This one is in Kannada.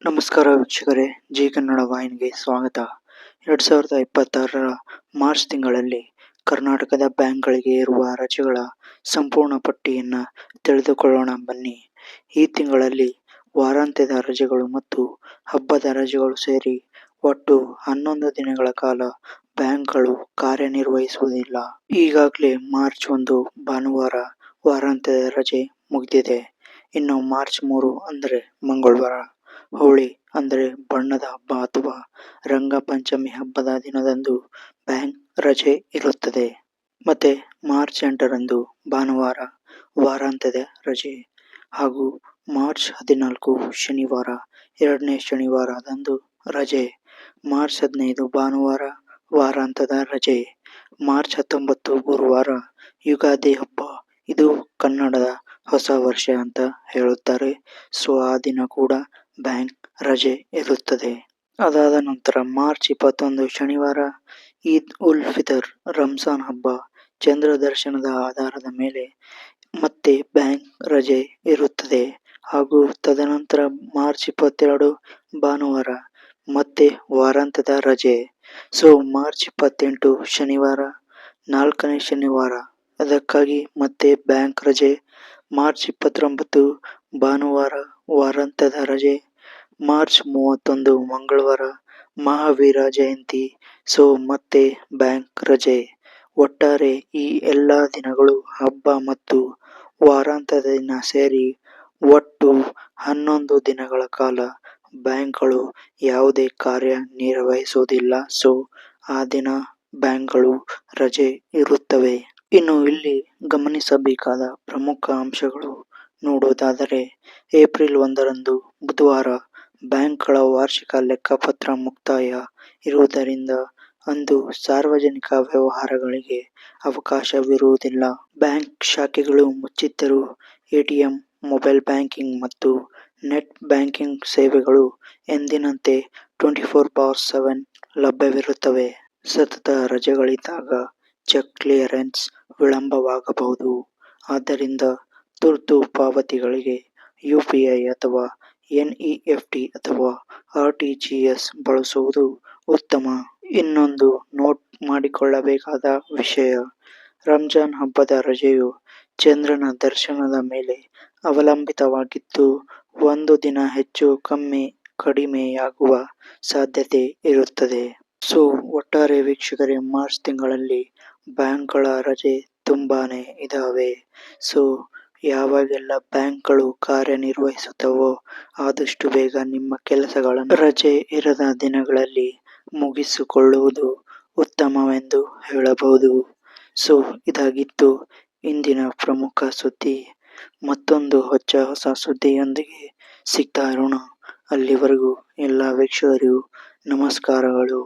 ನಮಸ್ಕಾರ ವೀಕ್ಷಕರೇ, ಜಿ ಕನ್ನಡ ವಾಹಿನಿಗೆ ಸ್ವಾಗತ. 2026ರ ಮಾರ್ಚ್ ತಿಂಗಳಲ್ಲಿ ಕರ್ನಾಟಕದ ಬ್ಯಾಂಕ್ಗಳಿಗೆ ಇರುವ ರಜೆಗಳ ಸಂಪೂರ್ಣ ಪಟ್ಟಿಯನ್ನು ತಿಳಿದುಕೊಳ್ಳೋಣ ಬನ್ನಿ. ಈ ತಿಂಗಳಲ್ಲಿ ವಾರಾಂತ್ಯದ ರಜೆಗಳು ಮತ್ತು ಹಬ್ಬದ ರಜೆಗಳು ಸೇರಿ ಒಟ್ಟು 11 ದಿನಗಳ ಕಾಲ ಬ್ಯಾಂಕ್ಗಳು ಕಾರ್ಯನಿರ್ವಹಿಸುವುದಿಲ್ಲ. ಈಗಾಗಲೇ ಮಾರ್ಚ್ 1 ಭಾನುವಾರ ವಾರಾಂತ್ಯದ ರಜೆ ಮುಗಿದಿದೆ. ಇನ್ನು ಮಾರ್ಚ್ 3 ಅಂದರೆ ಮಂಗಳವಾರ ಹೋಳಿ ಅಂದರೆ ಬಣ್ಣದ ಹಬ್ಬ ಅಥವಾ ರಂಗಪಂಚಮಿ ಹಬ್ಬದ ದಿನದಂದು ಬ್ಯಾಂಕ್ ರಜೆ ಇರುತ್ತದೆ. ಮತ್ತೆ ಮಾರ್ಚ್ 8ರಂದು ಭಾನುವಾರ ವಾರಾಂತ್ಯದ ರಜೆ ಹಾಗೂ ಮಾರ್ಚ್ 14 ಶನಿವಾರ ಎರಡನೇ ಶನಿವಾರದಂದು ರಜೆ. ಮಾರ್ಚ್ 15 ಭಾನುವಾರ ವಾರಾಂತ್ಯದ ರಜೆ. ಮಾರ್ಚ್ 19 ಗುರುವಾರ ಯುಗಾದಿ ಹಬ್ಬ. ಇದು ಕನ್ನಡದ ಹೊಸ ವರ್ಷ ಅಂತ ಹೇಳುತ್ತಾರೆ. ಸೊ ಆ ದಿನ ಕೂಡ ಬ್ಯಾಂಕ್ ರಜೆ ಇರುತ್ತದೆ. ಅದಾದ ನಂತರ ಮಾರ್ಚ್ 21 ಶನಿವಾರ ಈದ್ ಉಲ್ ಫಿತರ್ ರಂಜಾನ್ ಹಬ್ಬ. ಚಂದ್ರ ದರ್ಶನದ ಆಧಾರದ ಮೇಲೆ ಮತ್ತೆ ಬ್ಯಾಂಕ್ ರಜೆ ಇರುತ್ತದೆ. ಹಾಗೂ ತದನಂತರ ಮಾರ್ಚ್ 22 ಭಾನುವಾರ ಮತ್ತೆ ವಾರಾಂತ್ಯದ ರಜೆ. ಸೊ ಮಾರ್ಚ್ 28 ಶನಿವಾರ 4ನೇ ಶನಿವಾರ, ಅದಕ್ಕಾಗಿ ಮತ್ತೆ ಬ್ಯಾಂಕ್ ರಜೆ. ಮಾರ್ಚ್ 29 ಭಾನುವಾರ ವಾರಾಂತ್ಯದ ರಜೆ. ಮಾರ್ಚ್ 31 ಮಂಗಳವಾರ ಮಹಾವೀರ ಜಯಂತಿ. ಸೊ ಮತ್ತೆ ಬ್ಯಾಂಕ್ ರಜೆ. ಒಟ್ಟಾರೆ ಈ ಎಲ್ಲ ದಿನಗಳು ಹಬ್ಬ ಮತ್ತು ವಾರಾಂತ್ಯದ ದಿನ ಸೇರಿ ಒಟ್ಟು 11 ದಿನಗಳ ಕಾಲ ಬ್ಯಾಂಕ್ಗಳು ಯಾವುದೇ ಕಾರ್ಯ ನಿರ್ವಹಿಸುವುದಿಲ್ಲ. ಸೊ ಆ ದಿನ ಬ್ಯಾಂಕ್ಗಳು ರಜೆ ಇರುತ್ತವೆ. ಇನ್ನು ಇಲ್ಲಿ ಗಮನಿಸಬೇಕಾದ ಪ್ರಮುಖ ಅಂಶಗಳು ನೋಡುವುದಾದರೆ, ಏಪ್ರಿಲ್ 1ರಂದು ಬುಧವಾರ ಬ್ಯಾಂಕ್ಗಳ ವಾರ್ಷಿಕ ಲೆಕ್ಕಪತ್ರ ಮುಕ್ತಾಯ ಇರುವುದರಿಂದ ಅಂದು ಸಾರ್ವಜನಿಕ ವ್ಯವಹಾರಗಳಿಗೆ ಅವಕಾಶವಿರುವುದಿಲ್ಲ. ಬ್ಯಾಂಕ್ ಶಾಖೆಗಳು ಮುಚ್ಚಿದ್ದರೂ ಎಟಿಎಂ, ಮೊಬೈಲ್ ಬ್ಯಾಂಕಿಂಗ್ ಮತ್ತು ನೆಟ್ ಬ್ಯಾಂಕಿಂಗ್ ಸೇವೆಗಳು ಎಂದಿನಂತೆ 24/7 ಲಭ್ಯವಿರುತ್ತವೆ. ಸತತ ರಜೆಗಳಿದ್ದಾಗ ಚೆಕ್ ಕ್ಲಿಯರೆನ್ಸ್ ವಿಳಂಬವಾಗಬಹುದು. ಆದ್ದರಿಂದ ತುರ್ತು ಪಾವತಿಗಳಿಗೆ ಯುಪಿಐ ಅಥವಾ ಎನ್ಇಎಫ್ಟಿ ಅಥವಾ ಆರ್ಟಿಜಿಎಸ್ ಬಳಸುವುದು ಉತ್ತಮ. ಇನ್ನೊಂದು ನೋಟ್ ಮಾಡಿಕೊಳ್ಳಬೇಕಾದ ವಿಷಯ, ರಂಜಾನ್ ಹಬ್ಬದ ರಜೆಯು ಚಂದ್ರನ ದರ್ಶನದ ಮೇಲೆ ಅವಲಂಬಿತವಾಗಿದ್ದು, ಒಂದು ದಿನ ಹೆಚ್ಚು ಕಡಿಮೆಯಾಗುವ ಸಾಧ್ಯತೆ ಇರುತ್ತದೆ. ಸೊ ಒಟ್ಟಾರೆ ವೀಕ್ಷಕರೇ, ಮಾರ್ಚ್ ತಿಂಗಳಲ್ಲಿ ಬ್ಯಾಂಕ್ಗಳ ರಜೆ ತುಂಬಾನೇ ಇದಾವೆ. ಸೊ ಯಾವಾಗೆಲ್ಲ ಬ್ಯಾಂಕ್ಗಳು ಕಾರ್ಯನಿರ್ವಹಿಸುತ್ತವೋ ಆದಷ್ಟು ಬೇಗ ನಿಮ್ಮ ಕೆಲಸಗಳನ್ನು ರಜೆ ಇರದ ದಿನಗಳಲ್ಲಿ ಮುಗಿಸಿಕೊಳ್ಳುವುದು ಉತ್ತಮವೆಂದು ಹೇಳಬಹುದು. ಸೊ ಇದಾಗಿತ್ತು ಇಂದಿನ ಪ್ರಮುಖ ಸುದ್ದಿ. ಮತ್ತೊಂದು ಹೊಸ ಸುದ್ದಿಯೊಂದಿಗೆ ಸಿಗ್ತಾ ಇರೋಣ. ಅಲ್ಲಿವರೆಗೂ ಎಲ್ಲ ವೀಕ್ಷಕರಿಗೂ ನಮಸ್ಕಾರಗಳು.